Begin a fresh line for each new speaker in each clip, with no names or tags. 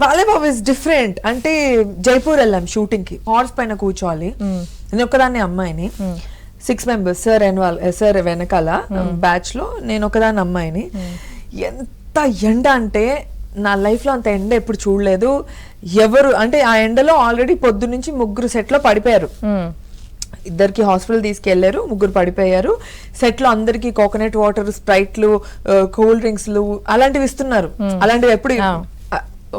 Balebabu is different. అంటే జైపూర్ వెళ్ళాం shooting కి, హార్స్ పైన కూర్చోవాలి. నేను ఒక్కదాన్ని అమ్మాయిని, 6 members సార్ వెనకాల బ్యాచ్ లో నేను ఒకదాన్ని అమ్మాయిని. ఎంత ఎండ అంటే నా లైఫ్ లో అంత ఎండ ఎప్పుడు చూడలేదు. ఎవరు అంటే ఆ ఎండలో ఆల్రెడీ పొద్దు నుంచి 3 సెట్ లో పడిపోయారు. 2 హాస్పిటల్ తీసుకెళ్లారు, 3 పడిపోయారు. సెట్ లో అందరికి కోకోనట్ వాటర్, స్ప్రైట్లు, కూల్ డ్రింక్స్లు అలాంటివి ఇస్తున్నారు. అలాంటివి ఎప్పుడు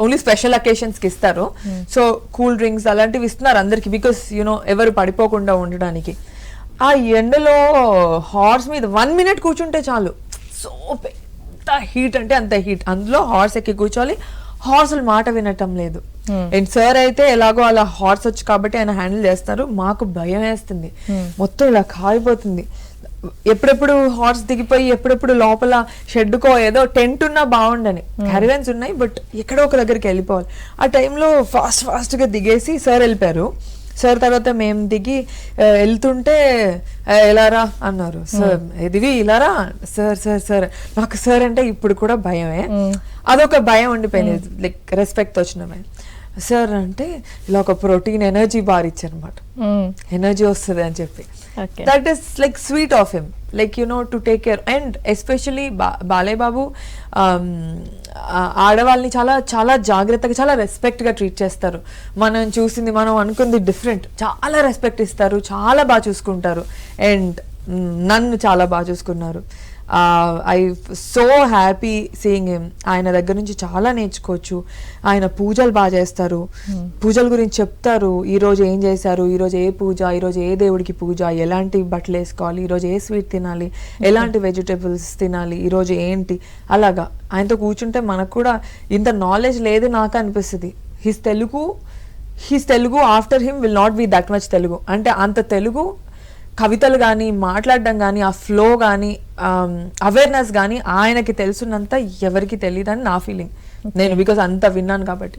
ఓన్లీ స్పెషల్ అకేషన్స్ కి ఇస్తారు. సో కూల్ డ్రింక్స్ అలాంటివి ఇస్తున్నారు అందరికి, బికాస్ ఎవరు పడిపోకుండా ఉండడానికి. ఆ ఎండలో హార్స్ మీద 1 minute కూర్చుంటే చాలు, సో పెద్ద హీట్ అంటే అంత హీట్. అందులో హార్స్ ఎక్కి కూర్చోవాలి, హార్సులు మాట వినటం లేదు. అండ్ సార్ అయితే ఎలాగో అలా హార్స్ వచ్చి కాబట్టి ఆయన హ్యాండిల్ చేస్తారు. మాకు భయం వేస్తుంది, మొత్తం ఇలా కాలిపోతుంది. ఎప్పుడెప్పుడు హార్స్ దిగిపోయి ఎప్పుడెప్పుడు లోపల షెడ్కో ఏదో టెంట్ ఉన్నా బాగుండని, క్యారివాన్స్ ఉన్నాయి బట్ ఎక్కడో ఒక దగ్గరికి వెళ్ళిపోవాలి. ఆ టైంలో ఫాస్ట్ గా దిగేసి సార్ వెళ్ళిపోయారు. సార్ తర్వాత మేము దిగి వెళ్తుంటే ఎలారా అన్నారు. సార్ దివి ఇలారా, సార్ సార్ సార్. నాకు సార్ అంటే ఇప్పుడు కూడా భయమే, అదొక భయం ఉండిపోయింది, లైక్ రెస్పెక్ట్ వచ్చిన భయం. సార్ అంటే ఇలా ఒక ప్రోటీన్ ఎనర్జీ బార్ ఇచ్చారు అనమాట, ఎనర్జీ వస్తుంది అని చెప్పి. That is like sweet of him, like to take care. And especially Balebabu ఆడవాళ్ళని చాలా చాలా జాగ్రత్తగా, చాలా రెస్పెక్ట్ గా ట్రీట్ చేస్తారు. మనం చూసింది, మనం అనుకుంది డిఫరెంట్. చాలా రెస్పెక్ట్ ఇస్తారు, చాలా బాగా చూసుకుంటారు. అండ్ నన్ను చాలా బాగా చూసుకున్నారు. I so happy seeing him. ఆయన దగ్గర నుంచి చాలా నేర్చుకోవచ్చు. ఆయన పూజలు బాగా చేస్తారు, పూజల గురించి చెప్తారు. ఈ రోజు ఏం చేశారు, ఈ రోజు ఏ పూజ, ఈ రోజు ఏ దేవుడికి పూజ, ఎలాంటి బట్టలు వేసుకోవాలి, ఈ రోజు ఏ స్వీట్ తినాలి, ఎలాంటి వెజిటేబుల్స్ తినాలి, ఈ రోజు ఏంటి, అలాగా. ఆయనతో కూర్చుంటే మనకు కూడా ఇంత నాలెడ్జ్ లేదు నాకు అనిపిస్తుంది. His Telugu after him will not be that much Telugu. అంటే అంత తెలుగు కవితలు కానీ, మాట్లాడడం కానీ, ఆ ఫ్లో కానీ, అవేర్నెస్ కానీ ఆయనకి తెలుసున్నంత ఎవరికి తెలియదని నా ఫీలింగ్. నేను బికాస్ అంత విన్నాను కాబట్టి.